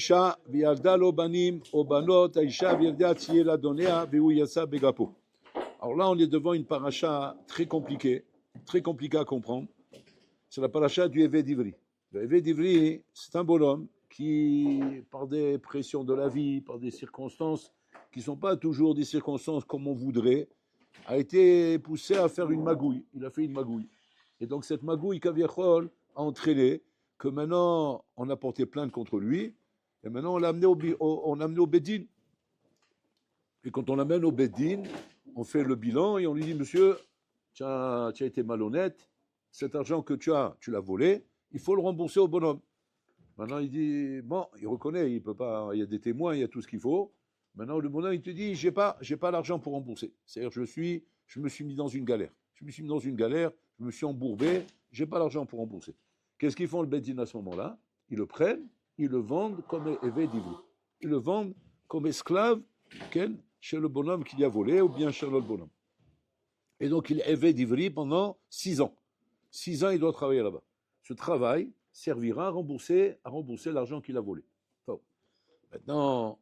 אישה וילדה לו בנים או בנות, האישה וילדה תהיה לאדוניה והוא יצא בגפו. Alors là, on est devant une paracha très compliquée à comprendre. C'est la paracha du Éved Ivri. Le Éved Ivri, c'est un bonhomme qui, par des pressions de la vie, par des circonstances qui ne sont pas toujours des circonstances comme on voudrait, a été poussé à faire une magouille. Il a fait une magouille. Et donc cette magouille, Kaviachol, a entraîné que maintenant, on a porté plainte contre lui, et maintenant on l'a amené au Bédine. Et quand on l'amène au Bédine, on fait le bilan et on lui dit, monsieur, tu as été malhonnête, cet argent que tu l'as volé, il faut le rembourser au bonhomme. Maintenant, il dit, bon, il reconnaît, il peut pas, il y a des témoins, il y a tout ce qu'il faut. Maintenant, le bonhomme, il te dit, j'ai pas l'argent pour rembourser. C'est-à-dire, je me suis mis dans une galère. Je me suis embourbé, j'ai pas l'argent pour rembourser. Qu'est-ce qu'ils font le Bédine à ce moment-là? Ils le prennent, ils le vendent comme évêque d'Ivry. Ils le vendent comme esclave chez le bonhomme qui lui a volé ou bien chez l'autre bonhomme. Et donc, il est évêque d'Ivry pendant 6 ans. 6 ans, il doit travailler là-bas. Ce travail servira à rembourser l'argent qu'il a volé. Enfin, maintenant,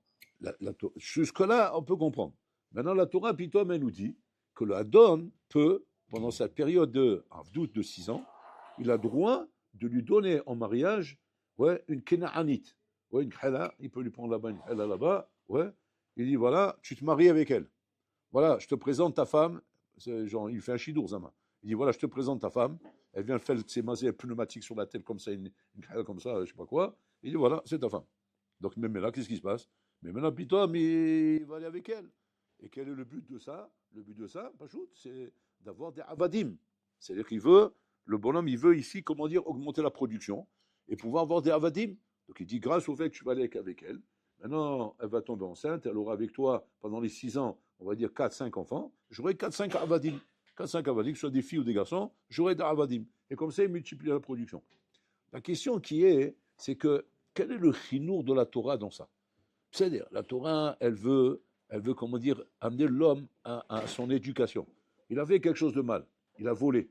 jusque-là, on peut comprendre. Maintenant, la Torah, Pitom, elle nous dit que le Hadon peut, pendant cette période de 6 ans, il a droit de lui donner en mariage une Kenaanite. Une Khala, il peut lui prendre là-bas une Khala là-bas. Il dit, voilà, tu te maries avec elle. Voilà, je te présente ta femme. Genre, il fait un chidour, Zama. Il dit, voilà, je te présente ta femme. Elle vient faire ses mazets pneumatiques sur la tête comme ça, une Khala comme ça, je sais pas quoi. Il dit, voilà, c'est ta femme. Donc, même là, qu'est-ce qui se passe? Mais maintenant, Pitom, il va aller avec elle. Et quel est le but de ça? Le but de ça, Pachout, c'est d'avoir des avadim. C'est-à-dire le bonhomme, il veut ici, comment dire, augmenter la production et pouvoir avoir des avadim. Donc il dit, grâce au fait que tu vas aller avec elle, maintenant, elle va tomber enceinte, elle aura avec toi, pendant les 6 ans, on va dire 4-5 enfants, j'aurai 4-5 avadim. 4-5 avadim, que ce soit des filles ou des garçons, j'aurai des avadim. Et comme ça, il multiplie la production. La question c'est que, quel est le chinour de la Torah dans ça? C'est-à-dire, la Torah, elle veut, comment dire, amener l'homme à son éducation. Il a fait quelque chose de mal, il a volé.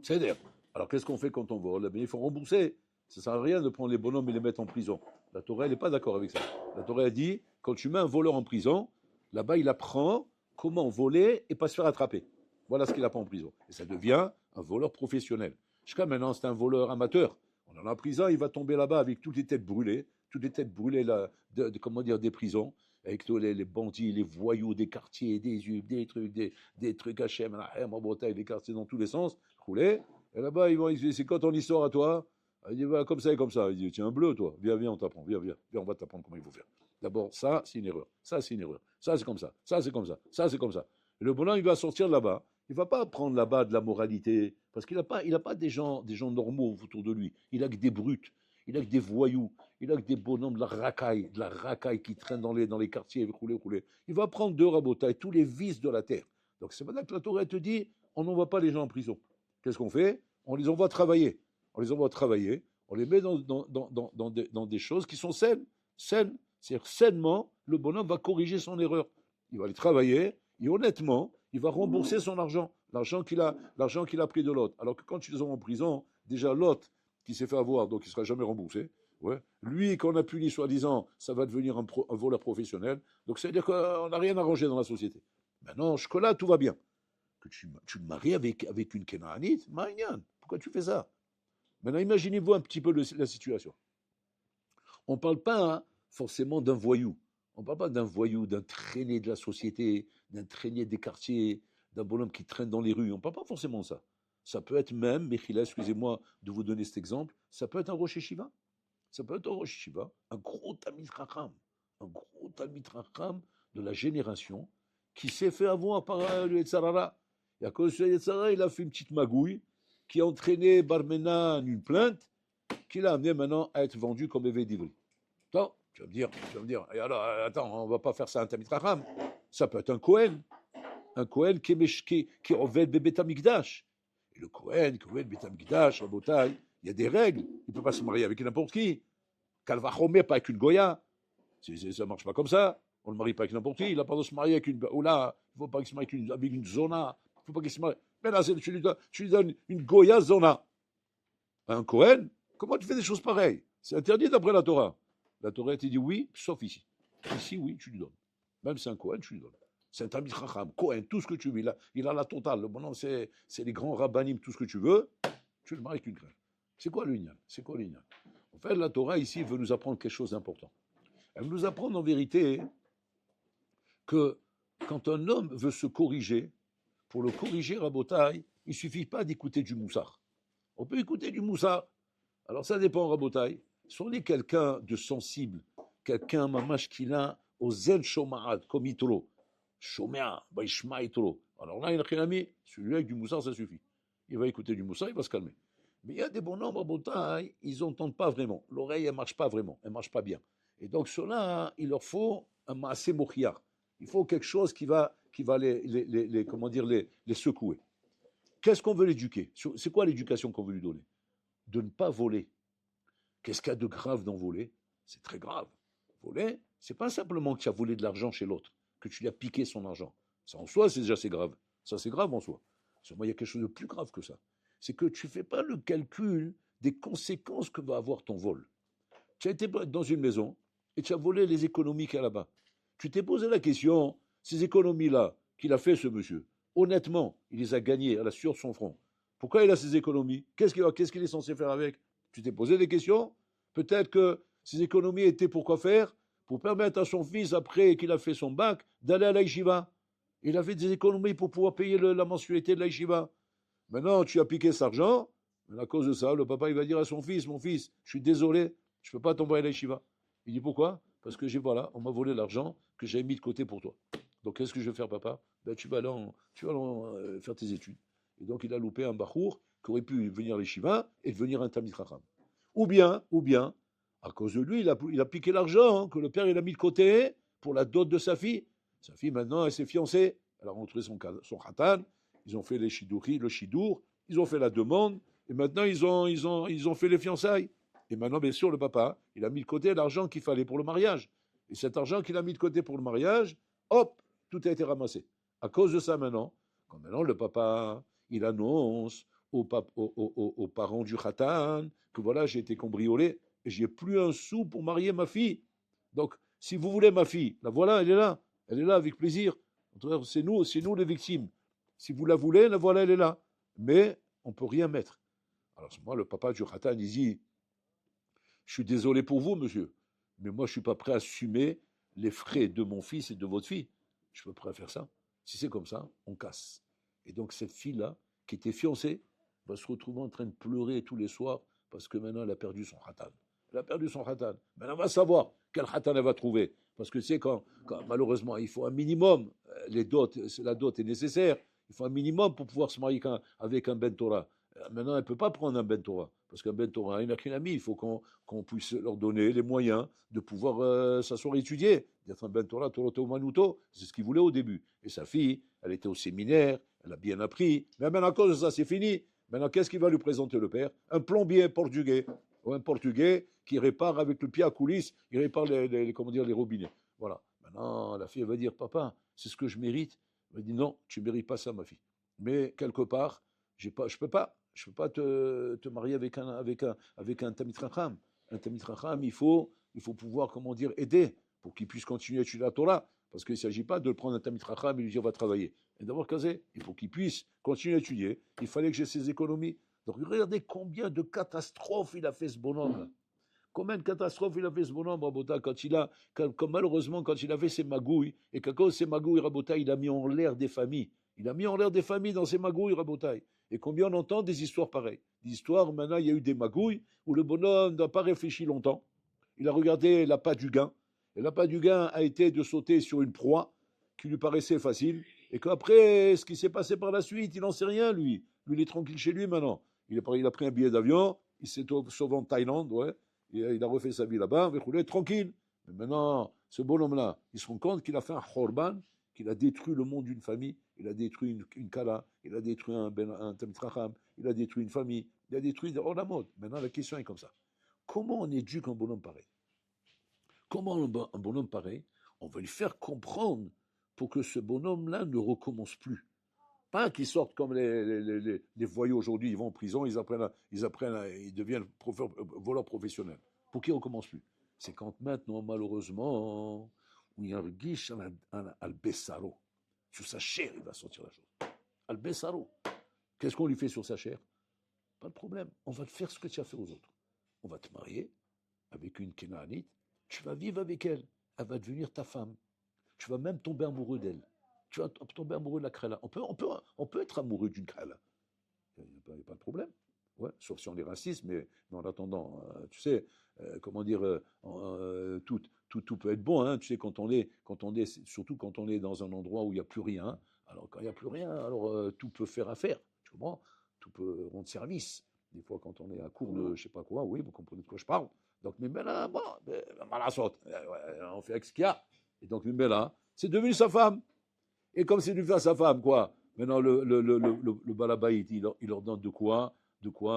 C'est-à-dire, alors qu'est-ce qu'on fait quand on vole? Il faut rembourser. Ça ne sert à rien de prendre les bonhommes et les mettre en prison. La Torah, elle n'est pas d'accord avec ça. La Torah a dit, quand tu mets un voleur en prison, là-bas, il apprend comment voler et pas se faire attraper. Voilà ce qu'il apprend en prison. Et ça devient un voleur professionnel. Jusqu'à maintenant, c'est un voleur amateur. On en a en prison, il va tomber là-bas avec toutes les têtes brûlées là, comment dire, des prisons, avec tous les bandits, les voyous des quartiers, des trucs Hachem, en Bretagne, des quartiers dans tous les sens, roulés. Et là-bas, ils vont dire, c'est quoi ton histoire à toi? Il dit, voilà, comme ça et comme ça. Il dit, tu es un bleu, toi. Viens, on t'apprend. Viens, on va t'apprendre comment il faut faire. D'abord, ça, c'est une erreur. Ça, c'est une erreur. Ça, c'est comme ça. Ça, c'est comme ça. Ça, c'est comme ça. Et le bonhomme, il va sortir de là-bas. Il ne va pas prendre là-bas de la moralité, parce qu'il n'a pas des gens normaux autour de lui. Il a que des brutes. Il a que des voyous, il a que des bonhommes de la racaille qui traînent dans les quartiers, rouler. Il va prendre de rabotailles, tous les vices de la terre. Donc c'est maintenant que la Torah te dit, on n'envoie pas les gens en prison. Qu'est-ce qu'on fait? On les envoie travailler. On les met dans des choses qui sont saines. C'est-à-dire sainement, le bonhomme va corriger son erreur. Il va aller travailler, et honnêtement, il va rembourser son argent, l'argent qu'il a pris de l'autre. Alors que quand tu les envoies en prison, déjà l'autre, qui s'est fait avoir, donc il ne sera jamais remboursé. Lui, qu'on a puni, soi-disant, ça va devenir un voleur professionnel. Donc, c'est-à-dire qu'on n'a rien arrangé dans la société. Maintenant, jusque-là, tout va bien. Que tu te maries avec une Kenaanite, Marianne, pourquoi tu fais ça? Maintenant, imaginez-vous un petit peu la situation. On ne parle pas forcément d'un voyou. On ne parle pas d'un voyou, d'un traîné de la société, d'un traîné des quartiers, d'un bonhomme qui traîne dans les rues. On ne parle pas forcément de ça. Ça peut être même, Mechila, excusez-moi de vous donner cet exemple, ça peut être un Rosh Yeshiva. Ça peut être un Rosh Yeshiva, un gros Talmid Chacham de la génération qui s'est fait avoir par le Yetzarara. Et à cause de ce Yetzarara, il a fait une petite magouille qui a entraîné Barmenan une plainte qui l'a amené maintenant à être vendu comme évêque d'Ivry. Tu vas me dire, et alors, attends, on ne va pas faire ça à un Talmid Chacham. Ça peut être un Kohen qui est Oved Bebet Hamikdash. Et le Kohen, Beth Amikdash, Rabotai, il y a des règles. Il ne peut pas se marier avec n'importe qui. Kalvachomer, pas avec une Goya. Ça ne marche pas comme ça. On ne le marie pas avec n'importe qui. Il n'a pas de se marier avec une. Ou là, il ne faut pas qu'il se marie avec une Zona. Il ne faut pas qu'il se marie. Mais là, tu lui donnes une Goya Zona. Un Kohen, comment tu fais des choses pareilles? C'est interdit d'après la Torah. La Torah te dit oui, sauf ici. Ici, oui, tu lui donnes. Même si c'est un Kohen, tu lui donnes. C'est un Talmid Chacham, Kohen, tout ce que tu veux. Il a la totale. Bon, non, c'est les grands rabbinim, tout ce que tu veux. Tu le maries avec une grève. C'est quoi l'union? C'est quoi l'union? En fait, la Torah, ici, veut nous apprendre quelque chose d'important. Elle veut nous apprendre en vérité que quand un homme veut se corriger, pour le corriger, Rabotai, il ne suffit pas d'écouter du moussard. On peut écouter du moussard. Alors ça dépend, Rabotai. Si on est quelqu'un de sensible, quelqu'un, mamash, qui a au zen shoma'ad, comme Itolo, shomea, baishma Itolo. Alors là, il a un ami, celui avec du moussard, ça suffit. Il va écouter du moussard, il va se calmer. Mais il y a des bonhommes, Rabotai, ils n'entendent pas vraiment. L'oreille, elle ne marche pas vraiment, elle ne marche pas bien. Et donc cela, il leur faut un maasé mochiar. Il faut quelque chose qui va comment dire, les secouer. Qu'est-ce qu'on veut l'éduquer? C'est quoi l'éducation qu'on veut lui donner? De ne pas voler. Qu'est-ce qu'il y a de grave dans voler? C'est très grave. Voler, c'est pas simplement que tu as volé de l'argent chez l'autre, que tu lui as piqué son argent. Ça en soi, c'est déjà c'est grave. Ça, c'est grave en soi. Seulement, il y a quelque chose de plus grave que ça. C'est que tu ne fais pas le calcul des conséquences que va avoir ton vol. Tu as été dans une maison et tu as volé les économies qu'il y a là-bas. Tu t'es posé la question, ces économies-là qu'il a fait ce monsieur, honnêtement, il les a gagnées à la sueur de son front. Pourquoi il a ces économies? Qu'est-ce qu'il est censé faire avec? Tu t'es posé des questions? Peut-être que ces économies étaient pour quoi faire? Pour permettre à son fils, après qu'il a fait son bac, d'aller à l'Aïshiva. Il avait des économies pour pouvoir payer la mensualité de l'Aïshiva. Maintenant, tu as piqué cet argent, mais à cause de ça, le papa il va dire à son fils, mon fils, je suis désolé, je ne peux pas t'envoyer à l'Aïshiva. Il dit pourquoi? Parce que voilà, on m'a volé l'argent que j'avais mis de côté pour toi. Donc qu'est-ce que je vais faire, papa? Ben, tu vas aller faire tes études. Et donc il a loupé un bachour qui aurait pu venir à l'Aïshiva et devenir un Talmid Chacham. Ou bien, à cause de lui, il a piqué l'argent que le père il a mis de côté pour la dot de sa fille. Sa fille maintenant, elle s'est fiancée. Elle a rentré son khatan. Ils ont fait le shidour, ils ont fait la demande, et maintenant ils ont fait les fiançailles. Et maintenant, bien sûr, le papa, il a mis de côté l'argent qu'il fallait pour le mariage. Et cet argent qu'il a mis de côté pour le mariage, hop, tout a été ramassé. À cause de ça maintenant, quand maintenant le papa, il annonce aux parents du khatan que voilà, j'ai été cambriolé et j'ai plus un sou pour marier ma fille. Donc, si vous voulez ma fille, la voilà, elle est là avec plaisir. C'est nous les victimes. Si vous la voulez, la voilà, elle est là. Mais on ne peut rien mettre. Alors, moi, le papa du khatan, il dit, je suis désolé pour vous, monsieur, mais moi, je ne suis pas prêt à assumer les frais de mon fils et de votre fille. Je ne suis pas prêt à faire ça. Si c'est comme ça, on casse. Et donc, cette fille-là, qui était fiancée, va se retrouver en train de pleurer tous les soirs parce que maintenant, elle a perdu son khatan. Elle a perdu son khatan. Maintenant, elle va savoir quel khatan elle va trouver. Parce que c'est quand malheureusement, il faut un minimum. La dot est nécessaire. Il faut un minimum pour pouvoir se marier avec un Ben Torah. Maintenant, elle ne peut pas prendre un Ben Torah. Parce qu'un Ben Torah, il n'a qu'une amie. Il faut qu'on puisse leur donner les moyens de pouvoir s'asseoir et étudier. D'être un Ben Torah, Toroto Manuto. C'est ce qu'il voulait au début. Et sa fille, elle était au séminaire. Elle a bien appris. Mais maintenant, à cause de ça, c'est fini. Maintenant, qu'est-ce qu'il va lui présenter le père? Un plombier portugais. Ou un portugais qui répare avec le pied à coulisses, il répare les robinets. Voilà. Maintenant, la fille elle va dire, papa, c'est ce que je mérite. Elle va dire, non, tu ne mérites pas ça, ma fille. Mais quelque part, je ne peux pas te marier avec un Talmid Chacham. Un Talmid Chacham, il faut pouvoir, aider pour qu'il puisse continuer à étudier la Torah. Parce qu'il ne s'agit pas de le prendre un Talmid Chacham et lui dire, va travailler. Et d'abord, il faut qu'il puisse continuer à étudier. Il fallait que j'ai ses économies. Donc regardez combien de catastrophes il a fait ce bonhomme-là. Combien de catastrophes il a fait ce bonhomme, Rabota, malheureusement, quand il a fait ses magouilles, et qu'à cause de ses magouilles, Rabota, il a mis en l'air des familles. Il a mis en l'air des familles dans ses magouilles, Rabota. Et combien on entend des histoires pareilles. Des histoires, maintenant, il y a eu des magouilles où le bonhomme n'a pas réfléchi longtemps. Il a regardé l'appât du gain. Et l'appât du gain a été de sauter sur une proie qui lui paraissait facile. Et qu'après, ce qui s'est passé par la suite, il n'en sait rien, lui. Lui, il est tranquille chez lui maintenant. Il a pris un billet d'avion, il s'est sauvé en Thaïlande, ouais, et il a refait sa vie là-bas, tranquille. Mais maintenant, ce bonhomme-là, il se rend compte qu'il a fait un khorban, qu'il a détruit le monde d'une famille, il a détruit une kala, il a détruit un Talmid Chacham, il a détruit une famille, il a détruit la mode. Maintenant, la question est comme ça. Comment on éduque un bonhomme pareil? Comment un bonhomme pareil, on va lui faire comprendre pour que ce bonhomme-là ne recommence plus? Pas qu'ils sortent comme les voyous aujourd'hui, ils vont en prison, ils deviennent voleurs professionnels. Pour qu'ils ne recommencent plus. c'est quand maintenant, malheureusement, il y a un guiche al-Bessaro. Sur sa chair, il va sortir la chose. Al-Bessaro. Qu'est-ce qu'on lui fait sur sa chair? Pas de problème. On va te faire ce que tu as fait aux autres. On va te marier avec une Kénaanite. Tu vas vivre avec elle. Elle va devenir ta femme. Tu vas même tomber amoureux d'elle. Tu vas tomber amoureux de la Krala. On peut être amoureux d'une Krala. Il n'y a pas de problème. Ouais, sauf si on est raciste, mais en attendant, tu sais, comment dire, tout peut être bon, hein, tu sais, surtout quand on est dans un endroit où il n'y a plus rien. Alors quand il n'y a plus rien, alors tout peut faire affaire, tu comprends? Tout peut rendre service. Des fois, quand on est à court de je sais pas quoi, oui, vous comprenez de quoi je parle. Donc, mais là, bon, la saute, on fait avec ce qu'il y a. Et donc, mais là, c'est devenu sa femme. Et comme c'est devenu sa femme, quoi, maintenant le balabaït, il leur donne de quoi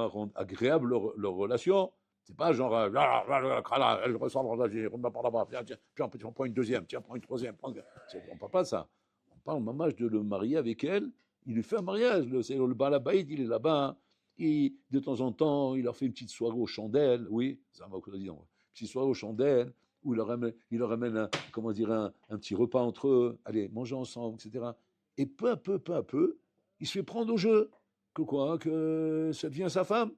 rendre agréable leur relation. C'est pas genre, elle ressemble, remets par là-bas, tiens, on prend une deuxième, tiens, prends une troisième. On parle pas de ça. On parle mamage de le marier avec elle. Il lui fait un mariage. Le balabaït, il est là-bas. Hein. De temps en temps, il leur fait une petite soirée aux chandelles. Oui, ça va vous dire. Une petite soirée aux chandelles où il leur ramène comment dire, un petit repas entre eux, allez, manger ensemble, etc. Et peu à peu, il se fait prendre au jeu. Que quoi? Que ça devient sa femme.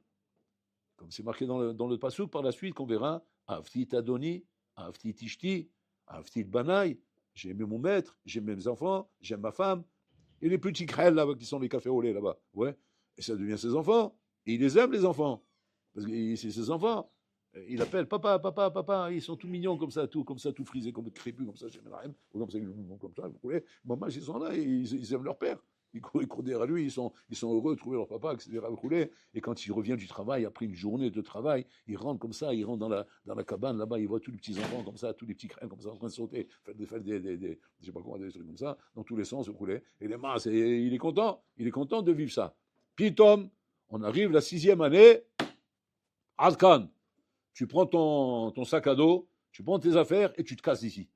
Comme c'est marqué dans le passouk par la suite, qu'on verra, Afti Adoni, Afti Tishti, Afti Banaï, j'ai aimé mon maître, j'aime mes enfants, j'aime ma femme, et les petits crêles là-bas qui sont les cafés au lait là-bas, ouais, et ça devient ses enfants, et il les aime les enfants, parce que c'est ses enfants. Il appelle papa, papa, papa, ils sont tout mignons comme ça, tout frisé, comme crépus, comme ça, j'aime la reine, ou comme ça, vous voyez, maman, ils sont là, ils aiment leur père. Ils courent derrière lui, ils sont heureux de trouver leur papa, etc. Et quand il revient du travail, après une journée de travail, il rentre comme ça, il rentre dans la cabane, là-bas, il voit tous les petits enfants comme ça, tous les petits crènes comme ça, en train de sauter, faire des je sais pas comment, des trucs comme ça, dans tous les sens, rouler. Et les masses, et il est content de vivre ça. Puis, Tom, on arrive la 6e année, Adkan, tu prends ton sac à dos, tu prends tes affaires et tu te casses d'ici.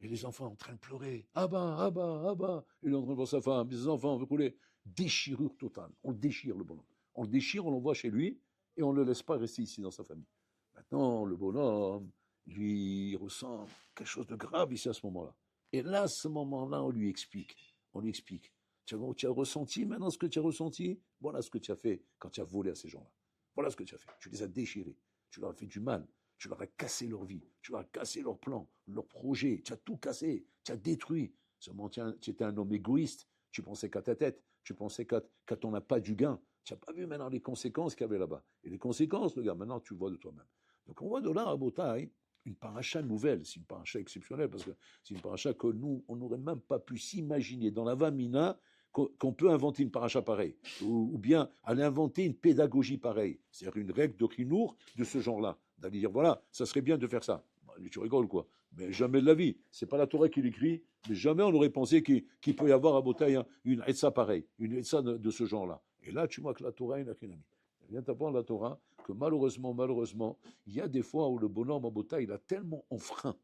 Et les enfants en train de pleurer. Abba, Abba, Abba. Il est en train de voir sa femme, ses enfants, veut couler. Déchirure totale. On le déchire, le bonhomme. On le déchire, on l'envoie chez lui et on ne le laisse pas rester ici dans sa famille. Maintenant, le bonhomme, lui, il ressent quelque chose de grave ici à ce moment-là. Et là, à ce moment-là, on lui explique. On lui explique. Tu as ressenti maintenant ce que tu as ressenti? Voilà ce que tu as fait quand tu as volé à ces gens-là. Voilà ce que tu as fait. Tu les as déchirés. Tu leur as fait du mal. Tu leur as cassé leur vie, tu leur as cassé leurs plans, leurs projets, tu as tout cassé, tu as détruit. Seulement, tu étais un homme égoïste, tu pensais qu'à ta tête, tu pensais qu'à ton appât du gain. Tu n'as pas vu maintenant les conséquences qu'il y avait là-bas. Et les conséquences, le gars, maintenant tu vois de toi-même. Donc on voit de là à Botaï une paracha nouvelle, c'est une paracha exceptionnelle, parce que c'est une paracha que nous, on n'aurait même pas pu s'imaginer dans la Vamina qu'on peut inventer une paracha pareille, ou bien aller inventer une pédagogie pareille, c'est-à-dire une règle de Khinour de ce genre-là, d'aller dire voilà, ça serait bien de faire ça. Tu rigoles quoi? Mais jamais de la vie. C'est pas la Torah qui l'écrit, mais jamais on aurait pensé qu'il peut y avoir à Botaï une etza pareille, une etza de ce genre-là. Et là, tu vois que la Torah est une achinami. Elle vient t'apprendre la Torah que malheureusement, il y a des fois où le bonhomme à Botaï, il a tellement enfreint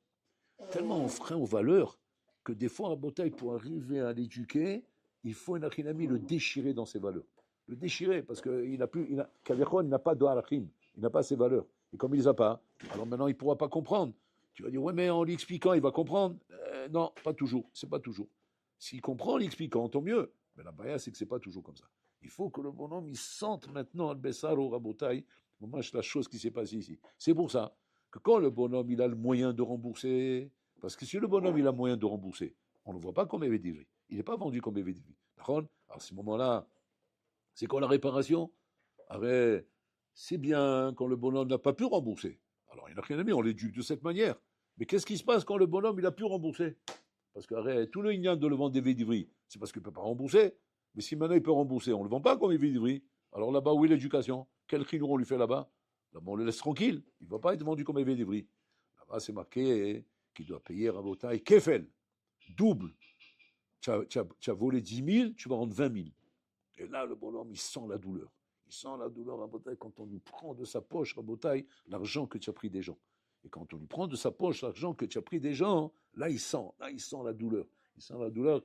aux valeurs, que des fois à Botaï, pour arriver à l'éduquer, il faut un achinami le déchirer dans ses valeurs. Le déchirer, parce qu'il n'a plus, il n'a pas de harachim, il n'a pas ses valeurs. Et comme il les a pas, alors maintenant il ne pourra pas comprendre. Tu vas dire, ouais, mais en lui expliquant, il va comprendre. Non, pas toujours, c'est pas toujours. S'il comprend en l'expliquant, tant mieux. Mais la baya, c'est que c'est pas toujours comme ça. Il faut que le bonhomme, il sente maintenant Al-Bessar au Rabotaï, la chose qui s'est passée ici. C'est pour ça que quand le bonhomme, il a le moyen de rembourser, parce que si le bonhomme, il a le moyen de rembourser, on ne le voit pas comme Evedivri. Il n'est pas vendu comme Evedivri. Alors, à ce moment-là, c'est quoi la réparation? Arrête, c'est bien quand le bonhomme n'a pas pu rembourser. Alors, il n'y a rien à dire, on l'éduque de cette manière. Mais qu'est-ce qui se passe quand le bonhomme, il a pu rembourser? Parce que, arrête, tout le ignan de le vendre des Evedivri, c'est parce qu'il ne peut pas rembourser. Mais si maintenant il peut rembourser, on ne le vend pas comme Evedivri. Alors là-bas, où est l'éducation? Quel cri on lui fait là-bas? Là-bas, on le laisse tranquille. Il ne va pas être vendu comme Evedivri. Là-bas, c'est marqué qu'il doit payer Rabotai Kefel, double. Tu as volé 10 000, tu vas rendre 20 000. Et là, le bonhomme, il sent la douleur. Il sent la douleur, Rabotai, quand on lui prend de sa poche, Rabotai, l'argent que tu as pris des gens. Et quand on lui prend de sa poche l'argent que tu as pris des gens, là, il sent la douleur. Il sent la douleur,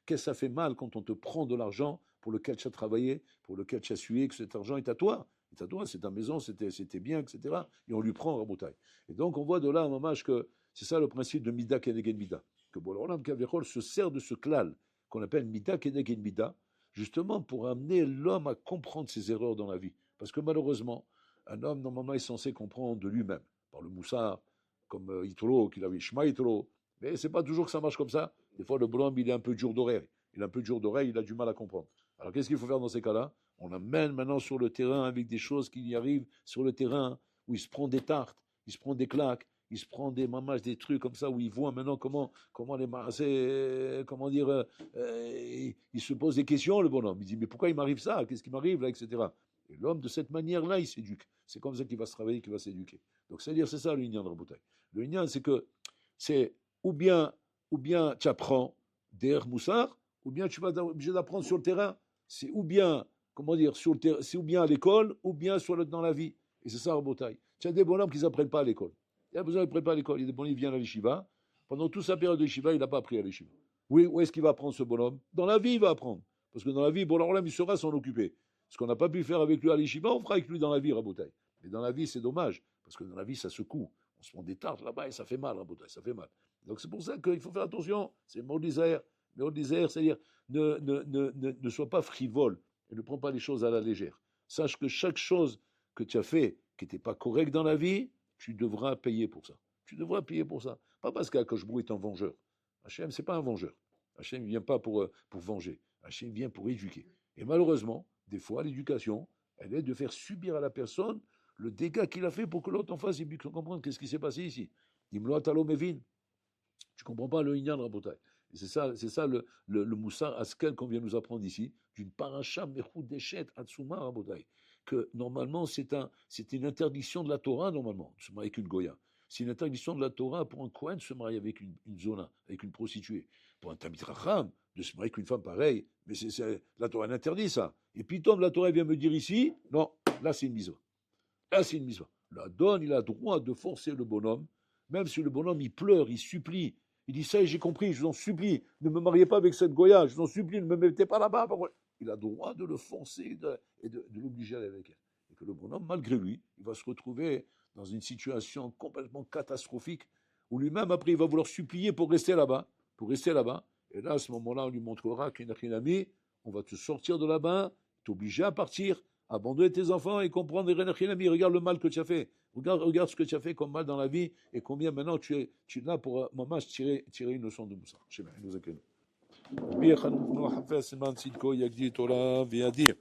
qu'est-ce que ça fait mal quand on te prend de l'argent pour lequel tu as travaillé, pour lequel tu as sué, que cet argent est à toi. ta Torah, c'est ta maison, c'était bien, etc. Et on lui prend Rabotai. Et donc, on voit de là, un moment que c'est ça le principe de Mida Kenegen Mida. Que Boloram Kavechol se sert de ce klal qu'on appelle Mida Kenegen Mida, justement pour amener l'homme à comprendre ses erreurs dans la vie. Parce que malheureusement, un homme, normalement, est censé comprendre de lui-même, par le moussard, comme Yitro, qu'il avait Shema Yitro. Mais c'est pas toujours que ça marche comme ça. Des fois, le bonhomme, il est un peu dur d'oreille. Il a un peu dur d'oreille, il a du mal à comprendre. Alors, qu'est-ce qu'il faut faire dans ces cas-là? On amène maintenant sur le terrain avec des choses qui y arrivent sur le terrain, où il se prend des tartes, il se prend des claques, il se prend des mamages, des trucs comme ça, où il voit maintenant comment les marasser, comment dire, il se pose des questions, le bonhomme. Il dit, mais pourquoi il m'arrive ça? Qu'est-ce qui m'arrive là, etc. Et l'homme, de cette manière-là, il s'éduque. C'est comme ça qu'il va se travailler, qu'il va s'éduquer. Donc, c'est-à-dire, c'est ça le Inyan de Rabotai. Le Inyan, c'est que c'est ou bien tu apprends der Moussar, ou bien tu vas être obligé d'apprendre sur le terrain. C'est ou bien, comment dire, c'est ou bien à l'école, ou bien dans la vie. Et c'est ça, Rabotai. Tu as des bonhommes qui n'apprennent pas à l'école. Il a besoin de préparer à l'école. Il y a des bonhommes qui viennent à l'Yeshiva. Pendant toute sa période de Yeshiva, il n'a pas appris à l'Yeshiva. Oui, où est-ce qu'il va apprendre ce bonhomme? Dans la vie, il va apprendre. Parce que dans la vie, bon, alors là, il saura s'en occuper. Ce qu'on n'a pas pu faire avec lui à l'Yeshiva, on fera avec lui dans la vie, Rabotai. Mais dans la vie, c'est dommage. Parce que dans la vie, ça secoue. On se prend des tartes là-bas et ça fait mal, Rabotai, ça fait mal. Donc c'est pour ça qu'il faut faire attention. C'est Mordizère. Mordizère, c'est-à-dire ne sois pas frivole et ne prends pas les choses à la légère. Sache que chaque chose que tu as fait qui n'était pas correcte dans la vie, tu devras payer pour ça. Tu devras payer pour ça. Pas parce qu'Akash-Brou est un vengeur. Hachem, c'est pas un vengeur. Hachem ne vient pas pour venger. Hachem vient pour éduquer. Et malheureusement, des fois, l'éducation, elle est de faire subir à la personne le dégât qu'il a fait pour que l'autre en face, il puisse comprendre qu'est-ce qui s'est passé ici. Imlo Atalo Mevin. Tu comprends pas le Inyan Rabotai. Et c'est ça le Moussar Askel qu'on vient nous apprendre ici, d'une paracha Mechud Deshet Atsuma Rabotai. Que normalement, c'est une interdiction de la Torah, normalement, de se marier avec une Goya. C'est une interdiction de la Torah pour un Kohen de se marier avec une zona, avec une prostituée. Pour un Tamid Racham, de se marier avec une femme pareille. Mais la Torah interdit ça. Et puis, Tom, la Torah vient me dire ici, non, là c'est une mitzvah. Là c'est une mitzvah. La donne, il a droit de forcer le bonhomme, même si le bonhomme il pleure, il supplie. Il dit ça et j'ai compris, je vous en supplie, ne me mariez pas avec cette Goya, je vous en supplie, ne me mettez pas là-bas. Il a droit de le forcer et de l'obliger à aller avec elle. Et que le bonhomme, malgré lui, il va se retrouver dans une situation complètement catastrophique, où lui-même, après, il va vouloir supplier pour rester là-bas. Et là, à ce moment-là, on lui montrera qu'il n'a rien à mis, on va te sortir de là-bas, t'obliger à partir, abandonner tes enfants et comprendre regarde le mal que tu as fait. Regarde ce que tu as fait comme mal dans la vie et combien maintenant tu es là pour maman tirer une leçon de Moussa. Je sais pas, nous accueillons. רבי חנון בנו חפש סימן צדקו יגדיל תורה וידיר